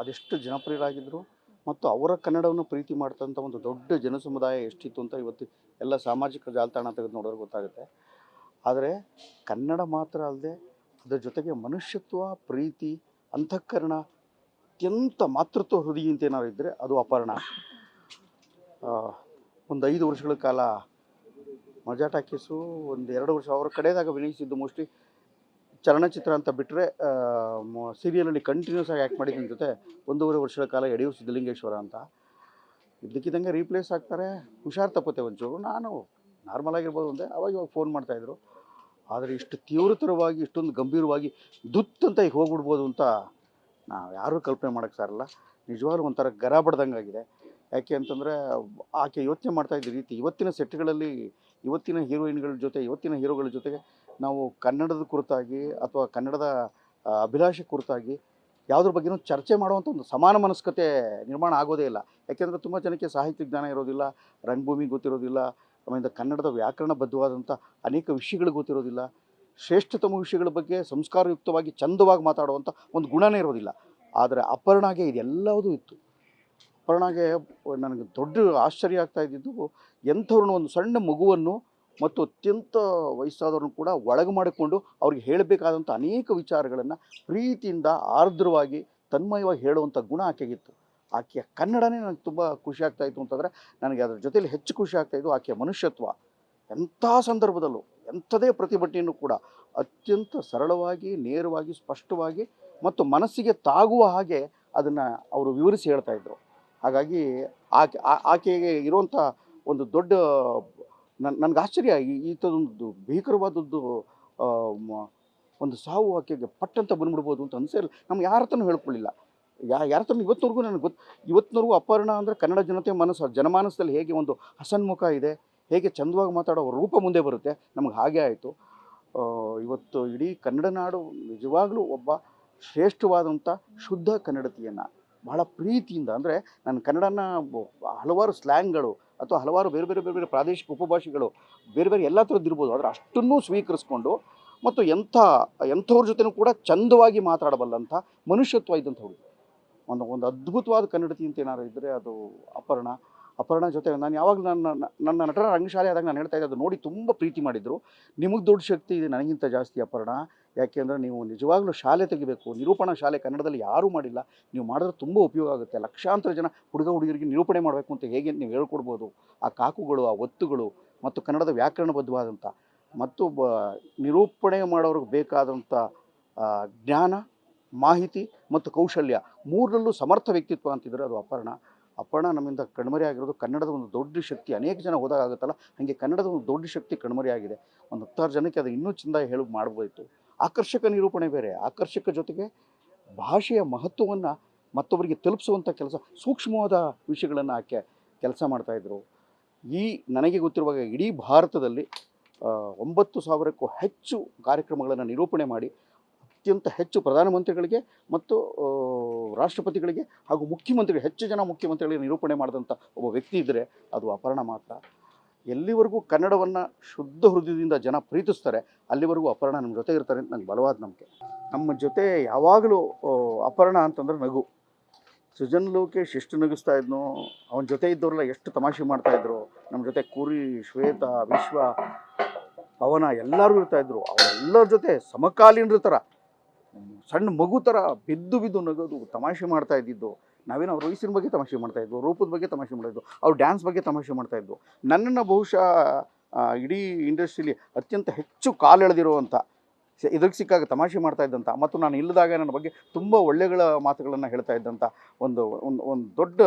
ಅದೆಷ್ಟು ಜನಪ್ರಿಯರಾಗಿದ್ದರು ಮತ್ತು ಅವರ ಕನ್ನಡವನ್ನು ಪ್ರೀತಿ ಮಾಡ್ತಂಥ ಒಂದು ದೊಡ್ಡ ಜನಸಮುದಾಯ ಎಷ್ಟಿತ್ತು ಅಂತ ಇವತ್ತು ಎಲ್ಲ ಸಾಮಾಜಿಕ ಜಾಲತಾಣ ತೆಗೆದು ನೋಡೋರು ಗೊತ್ತಾಗುತ್ತೆ. ಆದರೆ ಕನ್ನಡ ಮಾತ್ರ ಅಲ್ಲದೆ ಅದರ ಜೊತೆಗೆ ಮನುಷ್ಯತ್ವ, ಪ್ರೀತಿ, ಅಂತಃಕರಣ, ಅತ್ಯಂತ ಮಾತೃತ್ವ ಹೃದಯ ಅಂತ ಏನಾದ್ರು ಇದ್ದರೆ ಅದು ಅಪರ್ಣ. ಒಂದು 5 ವರ್ಷಗಳ ಕಾಲ ಮಜಾ ಟಾಕೀಸು, ಒಂದು 2 ವರ್ಷ ಅವರ ಕಡೆದಾಗ ಅಭಿನಯಿಸಿದ್ದು ಮೋಸ್ಟ್ಲಿ ಚಲನಚಿತ್ರ ಅಂತ ಬಿಟ್ಟರೆ ಸೀರಿಯಲಲ್ಲಿ ಕಂಟಿನ್ಯೂಸ್ ಆಗಿ ಆ್ಯಕ್ಟ್ ಮಾಡಿದ ಜೊತೆ 1.5 ವರ್ಷಗಳ ಕಾಲ ಯಡಿಯೂರು ಸಿದ್ಧಲಿಂಗೇಶ್ವರ ಅಂತ. ಇದ್ದಕ್ಕಿದ್ದಂಗೆ ರೀಪ್ಲೇಸ್ ಆಗ್ತಾರೆ. ಹುಷಾರು ತಪ್ಪುತ್ತೆ ಒಂಚೂರು. ನಾನು ನಾರ್ಮಲ್ ಆಗಿರ್ಬೋದು ಅಂದೆ, ಅವಾಗ ಫೋನ್ ಮಾಡ್ತಾಯಿದ್ರು. ಆದರೆ ಇಷ್ಟು ತೀವ್ರತರವಾಗಿ, ಇಷ್ಟೊಂದು ಗಂಭೀರವಾಗಿ ದುತ್ ಅಂತ ಈಗ ಹೋಗ್ಬಿಡ್ಬೋದು ಅಂತ ನಾವು ಯಾರೂ ಕಲ್ಪನೆ ಮಾಡೋಕ್ಕೆ ಸಾರಲ್ಲ. ನಿಜವಾಗ್ಲೂ ಒಂಥರ ಗರ ಬಡ್ದಂಗಾಗಿದೆ. ಯಾಕೆ ಅಂತಂದರೆ ಆಕೆ ಯೋಚನೆ ಮಾಡ್ತಾಯಿದ್ದ ರೀತಿ, ಇವತ್ತಿನ ಸೆಟ್ಗಳಲ್ಲಿ ಇವತ್ತಿನ ಹೀರೋಯಿನ್ಗಳ ಜೊತೆ, ಇವತ್ತಿನ ಹೀರೋಗಳ ಜೊತೆಗೆ ನಾವು ಕನ್ನಡದ ಕುರಿತಾಗಿ ಅಥವಾ ಕನ್ನಡದ ಅಭಿಲಾಷೆ ಕುರಿತಾಗಿ ಯಾವುದ್ರ ಬಗ್ಗೆನೂ ಚರ್ಚೆ ಮಾಡುವಂಥ ಒಂದು ಸಮಾನ ಮನಸ್ಕತೆ ನಿರ್ಮಾಣ ಆಗೋದೇ ಇಲ್ಲ. ಯಾಕೆಂದರೆ ತುಂಬ ಜನಕ್ಕೆ ಸಾಹಿತ್ಯ ಜ್ಞಾನ ಇರೋದಿಲ್ಲ, ರಂಗಭೂಮಿ ಗೊತ್ತಿರೋದಿಲ್ಲ, ಆಮೇಲೆ ಕನ್ನಡದ ವ್ಯಾಕರಣಬದ್ಧವಾದಂಥ ಅನೇಕ ವಿಷಯಗಳು ಗೊತ್ತಿರೋದಿಲ್ಲ, ಶ್ರೇಷ್ಠತಮ ವಿಷಯಗಳ ಬಗ್ಗೆ ಸಂಸ್ಕಾರಯುಕ್ತವಾಗಿ ಚಂದವಾಗಿ ಮಾತಾಡುವಂಥ ಒಂದು ಗುಣನೇ ಇರೋದಿಲ್ಲ. ಆದರೆ ಅಪರ್ಣಾಗೆ ಇದೆಲ್ಲವೂ ಇತ್ತು. ಅಪರ್ಣಾಗೆ ನನಗೆ ದೊಡ್ಡ ಆಶ್ಚರ್ಯ ಆಗ್ತಾ ಇದ್ದಿದ್ದು, ಎಂಥವ್ರನ್ನ ಒಂದು ಸಣ್ಣ ಮಗುವನ್ನು ಮತ್ತು ಅತ್ಯಂತ ವಯಸ್ಸಾದವ್ರನ್ನ ಕೂಡ ಒಳಗೆ ಮಾಡಿಕೊಂಡು ಅವ್ರಿಗೆ ಹೇಳಬೇಕಾದಂಥ ಅನೇಕ ವಿಚಾರಗಳನ್ನು ಪ್ರೀತಿಯಿಂದ ಆರ್ದ್ರವಾಗಿ ತನ್ಮಯವಾಗಿ ಹೇಳುವಂಥ ಗುಣ ಆಕೆಗಿತ್ತು. ಆಕೆಯ ಕನ್ನಡನೇ ನನಗೆ ತುಂಬ ಖುಷಿ ಆಗ್ತಾಯಿತ್ತು ಅಂತಂದರೆ, ನನಗೆ ಅದರ ಜೊತೆಲಿ ಹೆಚ್ಚು ಖುಷಿ ಆಗ್ತಾಯಿದ್ದು ಆಕೆಯ ಮನುಷ್ಯತ್ವ. ಎಂಥ ಸಂದರ್ಭದಲ್ಲೂ ಎಂಥದೇ ಪ್ರತಿಭಟನೆಯನ್ನು ಕೂಡ ಅತ್ಯಂತ ಸರಳವಾಗಿ, ನೇರವಾಗಿ, ಸ್ಪಷ್ಟವಾಗಿ ಮತ್ತು ಮನಸ್ಸಿಗೆ ತಾಗುವ ಹಾಗೆ ಅದನ್ನು ಅವರು ವಿವರಿಸಿ ಹೇಳ್ತಾಯಿದ್ರು. ಹಾಗಾಗಿ ಆಕೆಗೆ ಇರುವಂಥ ಒಂದು ದೊಡ್ಡ ನನಗೆ ಆಶ್ಚರ್ಯ, ಈ ಥರದೊಂದು ಭೀಕರವಾದದ್ದು ಒಂದು ಸಾವು ಆಕೆಗೆ ಪಟ್ಟಂತ ಬಂದ್ಬಿಡ್ಬೋದು ಅಂತ ಅನಿಸಿರಲಿಲ್ಲ. ನಮ್ಗೆ ಯಾರ ಹತ್ರನೂ ಹೇಳ್ಕೊಳ್ಳಿಲ್ಲ. ಯಾರ ಹತ್ರನೂ ಇವತ್ತಿನವರೆಗೂ ನನಗೆ ಇವತ್ತಿನವರೆಗೂ ಅಪರ್ಣ ಅಂದರೆ ಕನ್ನಡ ಜನತೆ ಜನಮಾನಸದಲ್ಲಿ ಹೇಗೆ ಒಂದು ಹಸನ್ಮುಖ ಇದೆ, ಹೇಗೆ ಚಂದವಾಗಿ ಮಾತಾಡೋ ರೂಪ ಮುಂದೆ ಬರುತ್ತೆ, ನಮಗೆ ಹಾಗೆ ಆಯಿತು. ಇವತ್ತು ಇಡೀ ಕನ್ನಡ ನಾಡು ನಿಜವಾಗಲೂ ಒಬ್ಬ ಶ್ರೇಷ್ಠವಾದಂಥ ಶುದ್ಧ ಕನ್ನಡತಿಯನ್ನು ಬಹಳ ಪ್ರೀತಿಯಿಂದ, ಅಂದರೆ ನನ್ನ ಕನ್ನಡನ ಹಲವಾರು ಸ್ಲ್ಯಾಂಗ್ಗಳು ಅಥವಾ ಹಲವಾರು ಬೇರೆ ಬೇರೆ ಬೇರೆ ಬೇರೆ ಪ್ರಾದೇಶಿಕ ಉಪಭಾಷೆಗಳು ಬೇರೆ ಬೇರೆ ಎಲ್ಲ ಥರದ್ದು ಇರ್ಬೋದು, ಆದರೆ ಅಷ್ಟನ್ನೂ ಸ್ವೀಕರಿಸ್ಕೊಂಡು ಮತ್ತು ಎಂಥವ್ರ ಜೊತೆನೂ ಕೂಡ ಚಂದವಾಗಿ ಮಾತಾಡಬಲ್ಲಂಥ ಮನುಷ್ಯತ್ವ ಇದ್ದಂಥವ್ರು. ಒಂದು ಅದ್ಭುತವಾದ ಕನ್ನಡತಿ ಅಂತ ಏನಾದ್ರು ಇದ್ದರೆ ಅದು ಅಪರ್ಣ ಜೊತೆ ನಾನು ಯಾವಾಗ ನನ್ನ ನಟನ ರಂಗಶಾಲೆ ಆದಾಗ ನಾನು ಹೇಳ್ತಾ ಇದ್ದೆ, ಅದು ನೋಡಿ ತುಂಬ ಪ್ರೀತಿ ಮಾಡಿದರು. ನಿಮಗೆ ದೊಡ್ಡ ಶಕ್ತಿ ಇದೆ, ನನಗಿಂತ ಜಾಸ್ತಿ ಅಪರ್ಣ. ಯಾಕೆಂದರೆ ನೀವು ನಿಜವಾಗ್ಲೂ ಶಾಲೆ ತೆಗಿಬೇಕು, ನಿರೂಪಣಾ ಶಾಲೆ ಕನ್ನಡದಲ್ಲಿ ಯಾರೂ ಮಾಡಿಲ್ಲ, ನೀವು ಮಾಡಿದ್ರೆ ತುಂಬ ಉಪಯೋಗ ಆಗುತ್ತೆ. ಲಕ್ಷಾಂತರ ಜನ ಹುಡುಗರಿಗೆ ನಿರೂಪಣೆ ಮಾಡಬೇಕು ಅಂತ ಹೇಗೆ ನೀವು ಹೇಳ್ಕೊಡ್ಬೋದು. ಆ ಕಾಕುಗಳು, ಆ ಒತ್ತುಗಳು ಮತ್ತು ಕನ್ನಡದ ವ್ಯಾಕರಣಬದ್ಧವಾದಂಥ ಮತ್ತು ನಿರೂಪಣೆ ಮಾಡೋರಿಗೆ ಬೇಕಾದಂಥ ಜ್ಞಾನ, ಮಾಹಿತಿ ಮತ್ತು ಕೌಶಲ್ಯ ಮೂರರಲ್ಲೂ ಸಮರ್ಥ ವ್ಯಕ್ತಿತ್ವ ಅಂತಿದ್ರೆ ಅದು ಅಪರ್ಣ ನಮ್ಮಿಂದ ಕಣ್ಮರೆ ಆಗಿರೋದು. ಕನ್ನಡದ ಒಂದು ದೊಡ್ಡ ಶಕ್ತಿ ಅನೇಕ ಜನ ಹೋದಾಗ ಆಗುತ್ತಲ್ಲ, ಹಾಗೆ ಕನ್ನಡದ ಒಂದು ದೊಡ್ಡ ಶಕ್ತಿ ಕಣ್ಮರೆ ಆಗಿದೆ. ಒಂದು 10 ಜನಕ್ಕೆ ಅದು ಇನ್ನೂ ಚೆಂದಾಗಿ ಹೇಳಿ ಮಾಡ್ಬೋದಿತ್ತು. ಆಕರ್ಷಕ ನಿರೂಪಣೆ ಬೇರೆ, ಆಕರ್ಷಕ ಜೊತೆಗೆ ಭಾಷೆಯ ಮಹತ್ವವನ್ನು ಮತ್ತೊಬ್ಬರಿಗೆ ತಲುಪಿಸುವಂಥ ಕೆಲಸ, ಸೂಕ್ಷ್ಮವಾದ ವಿಷಯಗಳನ್ನು ಆಕೆ ಕೆಲಸ ಮಾಡ್ತಾಯಿದ್ರು. ನನಗೆ ಗೊತ್ತಿರುವಾಗ ಇಡೀ ಭಾರತದಲ್ಲಿ 9,000ಕ್ಕೂ ಹೆಚ್ಚು ಕಾರ್ಯಕ್ರಮಗಳನ್ನು ನಿರೂಪಣೆ ಮಾಡಿ ಅತ್ಯಂತ ಹೆಚ್ಚು ಪ್ರಧಾನಮಂತ್ರಿಗಳಿಗೆ ಮತ್ತು ರಾಷ್ಟ್ರಪತಿಗಳಿಗೆ ಹಾಗೂ ಮುಖ್ಯಮಂತ್ರಿಗಳು, ಹೆಚ್ಚು ಜನ ಮುಖ್ಯಮಂತ್ರಿಗಳಿಗೆ ನಿರೂಪಣೆ ಮಾಡಿದಂಥ ಒಬ್ಬ ವ್ಯಕ್ತಿ ಇದ್ದರೆ ಅದು ಅಪರ್ಣ ಮಾತ್ರ. ಎಲ್ಲಿವರೆಗೂ ಕನ್ನಡವನ್ನು ಶುದ್ಧ ಹೃದಯದಿಂದ ಜನ ಪ್ರೀತಿಸ್ತಾರೆ ಅಲ್ಲಿವರೆಗೂ ಅಪರ್ಣ ನಮ್ಮ ಜೊತೆ ಇರ್ತಾರೆ ಅಂತ ನನಗೆ ಬಲವಾದ ನಂಬಿಕೆ. ನಮ್ಮ ಜೊತೆ ಯಾವಾಗಲೂ ಅಪರ್ಣ ಅಂತಂದ್ರೆ ನಗು. ಸೃಜನ್ ಲೋಕೇಶ್ ಎಷ್ಟು ನಗಿಸ್ತಾ ಇದ್ನೋ, ಅವನ ಜೊತೆ ಇದ್ದವರೆಲ್ಲ ಎಷ್ಟು ತಮಾಷೆ ಮಾಡ್ತಾಯಿದ್ರು. ನಮ್ಮ ಜೊತೆ ಕುರಿ, ಶ್ವೇತಾ, ವಿಶ್ವ, ಪವನ ಎಲ್ಲರೂ ಇರ್ತಾಯಿದ್ರು. ಅವರೆಲ್ಲರ ಜೊತೆ ಸಮಕಾಲೀನರ ಥರ, ಸಣ್ಣ ಮಗು ಥರ ಬಿದ್ದು ನಗೋದು, ತಮಾಷೆ ಮಾಡ್ತಾ ಇದ್ದಿದ್ದು. ನಾವೇನು ಅವ್ರ ವಯಸ್ಸಿನ ಬಗ್ಗೆ ತಮಾಷೆ ಮಾಡ್ತಾಯಿದ್ವು, ರೂಪದ ಬಗ್ಗೆ ತಮಾಷೆ ಮಾಡ್ತಾಯಿದ್ವು, ಅವ್ರ ಡ್ಯಾನ್ಸ್ ಬಗ್ಗೆ ತಮಾಷೆ ಮಾಡ್ತಾಯಿದ್ವು. ನನ್ನನ್ನು ಬಹುಶಃ ಇಡೀ ಇಂಡಸ್ಟ್ರೀಲಿ ಅತ್ಯಂತ ಹೆಚ್ಚು ಕಾಲೆಳೆದಿರುವಂಥ, ಎದುರಿಗೆ ಸಿಕ್ಕಾಗ ತಮಾಷೆ ಮಾಡ್ತಾ ಇದ್ದಂಥ ಮತ್ತು ನಾನು ಇಲ್ಲದಾಗ ನನ್ನ ಬಗ್ಗೆ ತುಂಬ ಒಳ್ಳೆಗಳ ಮಾತುಗಳನ್ನು ಹೇಳ್ತಾ ಇದ್ದಂಥ ಒಂದು ದೊಡ್ಡ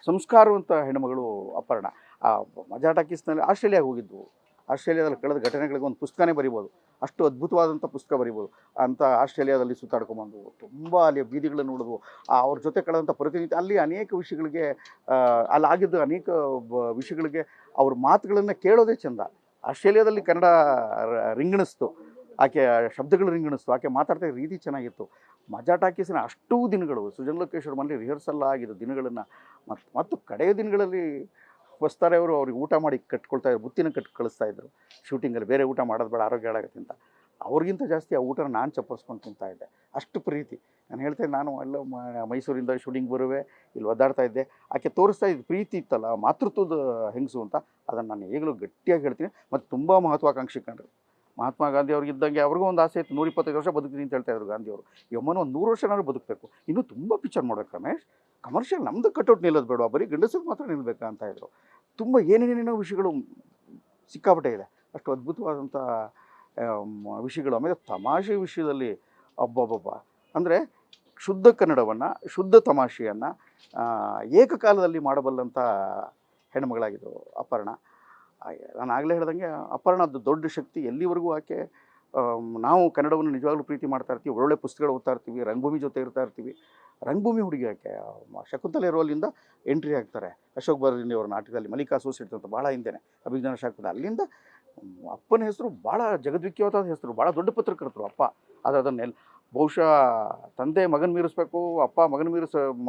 ಸಂಸ್ಕಾರವಂತ ಹೆಣ್ಣುಮಗಳು ಅಪರ್ಣ. ಮಜಾ ಟಾಕೀಸ್ನಲ್ಲಿ ಆಸ್ಟ್ರೇಲಿಯಾಗೆ ಹೋಗಿದ್ವು. ಆಸ್ಟ್ರೇಲಿಯಾದಲ್ಲಿ ಕಳೆದ ಘಟನೆಗಳಿಗೆ ಒಂದು ಪುಸ್ತಕನೇ ಬರಿಬೋದು, ಅಷ್ಟು ಅದ್ಭುತವಾದಂಥ ಪುಸ್ತಕ ಬರಿಬೋದು ಅಂತ ಆಸ್ಟ್ರೇಲಿಯಾದಲ್ಲಿ ಸುತ್ತಾಡ್ಕೊಂಬಂದು ತುಂಬ ಅಲ್ಲಿ ಬೀದಿಗಳನ್ನು ನೋಡಿದ್ವು. ಅವ್ರ ಜೊತೆ ಕಳೆದಂಥ ಪ್ರತಿನಿತ್ಯ ಅಲ್ಲಿ ಅನೇಕ ವಿಷಯಗಳಿಗೆ, ಅಲ್ಲಾಗಿದ್ದ ಅನೇಕ ವಿಷಯಗಳಿಗೆ ಅವ್ರ ಮಾತುಗಳನ್ನು ಕೇಳೋದೇ ಚೆಂದ. ಆಸ್ಟ್ರೇಲಿಯಾದಲ್ಲಿ ಕನ್ನಡ ರಿಂಗಣಿಸ್ತು, ಆಕೆ ಶಬ್ದಗಳು ರಿಂಗಣಿಸ್ತು, ಆಕೆ ಮಾತಾಡ್ತಾ ರೀತಿ ಚೆನ್ನಾಗಿತ್ತು. ಮಜಾ ಟಾಕೀಸಿನ ಅಷ್ಟೂ ದಿನಗಳು ಸೃಜನ್ ಲೋಕೇಶ್ ಅವ್ರ ಮನೇಲಿ ರಿಹರ್ಸಲ್ ಆಗಿದ್ದ ದಿನಗಳನ್ನು ಮತ್ತು ಕಡೆಯ ದಿನಗಳಲ್ಲಿ ಹೊಸ್ತಾರೆ ಅವ್ರಿಗೆ ಊಟ ಮಾಡಿ ಕಟ್ಕೊಳ್ತಾಯಿದ್ರು, ಬುತ್ತಿನ ಕಟ್ಟಿ ಕಳಿಸ್ತಾಯಿದ್ರು ಶೂಟಿಂಗಲ್ಲಿ. ಬೇರೆ ಊಟ ಮಾಡೋದು ಬೇಡ, ಆರೋಗ್ಯ ಹಾಳಾಗುತ್ತೆ ಅಂತ. ಅವ್ರಿಗಿಂತ ಜಾಸ್ತಿ ಆ ಊಟನ ನಾನು ಚಪ್ಪರಿಸ್ಕೊಂಡು ತಿಂತಾಯಿದ್ದೆ. ಅಷ್ಟು ಪ್ರೀತಿ. ನಾನು ಹೇಳ್ತೇನೆ, ನಾನು ಎಲ್ಲ ಮೈಸೂರಿಂದ ಶೂಟಿಂಗ್ ಬರುವೆ, ಇಲ್ಲಿ ಒದ್ದಾಡ್ತಾ ಇದ್ದೆ, ಆಕೆ ತೋರಿಸ್ತಾ ಇದ್ದ ಪ್ರೀತಿ ಇತ್ತಲ್ಲ, ಮಾತೃತ್ವದ ಹೆಂಗಸು ಅಂತ, ಅದನ್ನು ನಾನು ಈಗಲೂ ಗಟ್ಟಿಯಾಗಿ ಹೇಳ್ತೀನಿ. ಮತ್ತು ತುಂಬ ಮಹತ್ವಾಕಾಂಕ್ಷಿ ಕಂಡ್ರು. ಮಹಾತ್ಮ ಗಾಂಧಿ ಅವ್ರಿಗಿದ್ದಂಗೆ ಅವ್ರಿಗೂ ಒಂದು ಆಸೆ ಇತ್ತು, 125 ವರ್ಷ ಬದುಕ್ತೀನಿ ಅಂತ ಹೇಳ್ತಾಯಿದ್ರು ಗಾಂಧಿಯವರು. ಯಮ್ಮನ ಒಂದು 100 ವರ್ಷನಾದ್ರು ಬದುಕಬೇಕು, ಇನ್ನೂ ತುಂಬ ಪಿಕ್ಚರ್ ಮಾಡ್ಬೇಕು ರಮೇಶ್, ಕಮರ್ಷಿಯಲ್ ನಮ್ಮದು ಕಟ್ಔಟ್ ನಿಲ್ಲೋದು ಬೇಡ, ಬರೀ ಗಂಡಸಿಗೆ ಮಾತ್ರ ನಿಲ್ಲಬೇಕಾ ಅಂತ ಇದ್ರು. ತುಂಬ ಏನೇನೇನೋ ವಿಷಯಗಳು ಸಿಕ್ಕಾಪಟ್ಟೆ ಇದೆ, ಅಷ್ಟು ಅದ್ಭುತವಾದಂಥ ವಿಷಯಗಳು. ಆಮೇಲೆ ತಮಾಷೆ ವಿಷಯದಲ್ಲಿ ಅಬ್ಬಬ್ಬಬ್ಬ, ಅಂದರೆ ಶುದ್ಧ ಕನ್ನಡವನ್ನು, ಶುದ್ಧ ತಮಾಷೆಯನ್ನು ಏಕಕಾಲದಲ್ಲಿ ಮಾಡಬಲ್ಲಂಥ ಹೆಣ್ಮಗಳಾಗಿದ್ದರು ಅಪರ್ಣ. ನಾನು ಆಗಲೇ ಹೇಳ್ದಂಗೆ ಅಪರ್ಣದ್ದು ದೊಡ್ಡ ಶಕ್ತಿ. ಎಲ್ಲಿವರೆಗೂ ಆಕೆ, ನಾವು ಕನ್ನಡವನ್ನು ನಿಜವಾಗ್ಲೂ ಪ್ರೀತಿ ಮಾಡ್ತಾ ಇರ್ತೀವಿ, ಒಳ್ಳೊಳ್ಳೆ ಪುಸ್ತಕಗಳು ಓದ್ತಾ ಇರ್ತೀವಿ, ರಂಗಭೂಮಿ ಜೊತೆ ಇರ್ತಾ ಇರ್ತೀವಿ. ರಂಗಭೂಮಿ ಹುಡುಗಿ ಆಕೆ. ಶಕುಂತಲೆ ರೋಲಿಂದ ಎಂಟ್ರಿ ಆಗ್ತಾರೆ ಅಶೋಕ್ ಬರ್ಲಿನಿ ಅವ್ರ ನಾಟಕದಲ್ಲಿ, ಮಲ್ಲಿಕಾ ಅಸೋಸಿಯೇಟ್ಸ್ ಅಂತ ಭಾಳ ಹಿಂದೆನೆ ಅಭಿಜ್ಞಾನ ಶಾಖದ. ಅಲ್ಲಿಂದ ಅಪ್ಪನ ಹೆಸರು ಭಾಳ ಜಗದ್ವಿಖ್ಯಾತವಾದ ಹೆಸರು, ಭಾಳ ದೊಡ್ಡ ಪತ್ರಕರ್ತರು ಅಪ್ಪ. ಆದರೆ ಅದನ್ನೆಲ್ಲ ಬಹುಶಃ ತಂದೆ ಮಗನ ಮೀರಿಸ್ಬೇಕು, ಅಪ್ಪ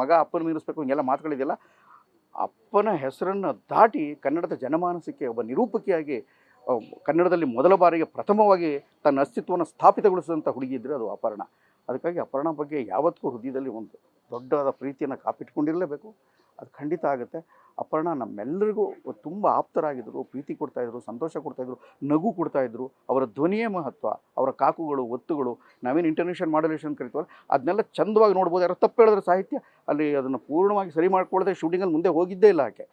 ಮಗ ಅಪ್ಪನ ಮೀರಿಸ್ಬೇಕು, ಹಿಂಗೆಲ್ಲ ಮಾತುಗಳಿದೆಯಲ್ಲ. ಅಪ್ಪನ ಹೆಸರನ್ನು ದಾಟಿ ಕನ್ನಡದ ಜನಮಾನಸಕ್ಕೆ ಒಬ್ಬ ನಿರೂಪಕಿಯಾಗಿ ಕನ್ನಡದಲ್ಲಿ ಮೊದಲ ಬಾರಿಗೆ ಪ್ರಥಮವಾಗಿ ತನ್ನ ಅಸ್ತಿತ್ವವನ್ನು ಸ್ಥಾಪಿತಗೊಳಿಸಿದಂಥ ಹುಡುಗಿ ಇದ್ದರೆ ಅದು ಅಪರ್ಣ. ಅದಕ್ಕಾಗಿ ಅಪರ್ಣ ಬಗ್ಗೆ ಯಾವತ್ತೂ ಹೃದಯದಲ್ಲಿ ಒಂದು ದೊಡ್ಡದಾದ ಪ್ರೀತಿಯನ್ನು ಕಾಪಿಟ್ಕೊಂಡಿರಲೇಬೇಕು. ಅದು ಖಂಡಿತ ಆಗುತ್ತೆ. ಅಪರ್ಣ ನಮ್ಮೆಲ್ಲರಿಗೂ ತುಂಬ ಆಪ್ತರಾಗಿದ್ದರು, ಪ್ರೀತಿ ಕೊಡ್ತಾಯಿದ್ರು, ಸಂತೋಷ ಕೊಡ್ತಾಯಿದ್ರು, ನಗು ಕೊಡ್ತಾಯಿದ್ರು. ಅವರ ಧ್ವನಿಯೇ ಮಹತ್ವ, ಅವರ ಕಾಕುಗಳು, ಒತ್ತುಗಳು, ನಾವೇನು ಇಂಟರ್ನೇಷನಲ್ ಮಾಡ್ಯುಲೇಷನ್ ಕರಿತೀವಲ್ಲ, ಅದನ್ನೆಲ್ಲ ಚಂದವಾಗಿ ನೋಡ್ಬೋದು. ಯಾರು ತಪ್ಪು ಹೇಳಿದ್ರೆ ಸಾಹಿತ್ಯ ಅಲ್ಲಿ ಅದನ್ನು ಪೂರ್ಣವಾಗಿ ಸರಿ ಮಾಡ್ಕೊಳ್ಳದೆ ಶೂಟಿಂಗಲ್ಲಿ ಮುಂದೆ ಹೋಗಿದ್ದೇ ಇಲ್ಲ ಆಕೆ.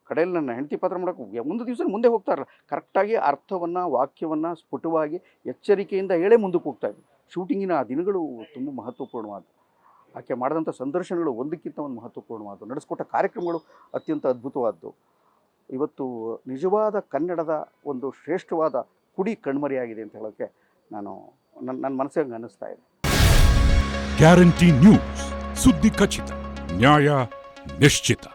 ಕಡೆಯಲ್ಲಿ ನನ್ನ ಹೆಂಡತಿ ಪಾತ್ರ ಮಾಡೋಕ್ಕೆ ಒಂದು ದಿವಸ ಮುಂದೆ ಹೋಗ್ತಾ ಇರಲ್ಲ, ಕರೆಕ್ಟಾಗಿ ಅರ್ಥವನ್ನು, ವಾಕ್ಯವನ್ನು ಸ್ಫುಟವಾಗಿ ಎಚ್ಚರಿಕೆಯಿಂದ ಹೇಳೇ ಮುಂದಕ್ಕೆ ಹೋಗ್ತಾಯಿದ್ರು. ಶೂಟಿಂಗಿನ ಆ ದಿನಗಳು ತುಂಬ ಮಹತ್ವಪೂರ್ಣವಾದವು. ಆಕೆ ಮಾಡಿದಂಥ ಸಂದರ್ಶನಗಳು ಒಂದಕ್ಕಿಂತ ಒಂದು ಮಹತ್ವಪೂರ್ಣವಾದವು, ನಡೆಸ್ಕೊಟ್ಟ ಕಾರ್ಯಕ್ರಮಗಳು ಅತ್ಯಂತ ಅದ್ಭುತವಾದ್ದು. ಇವತ್ತು ನಿಜವಾದ ಕನ್ನಡದ ಒಂದು ಶ್ರೇಷ್ಠವಾದ ಕುಡಿ ಕಣ್ಮರೆಯಾಗಿದೆ ಅಂತ ಹೇಳೋಕ್ಕೆ ನನ್ನ ಮನಸ್ಸಿಗೆ ಹಂಗೆ ಅನ್ನಿಸ್ತಾ ಇದೆ. ಗ್ಯಾರಂಟಿ ನ್ಯೂಸ್, ಸುದ್ದಿ ಖಚಿತ, ನ್ಯಾಯ ನಿಶ್ಚಿತ.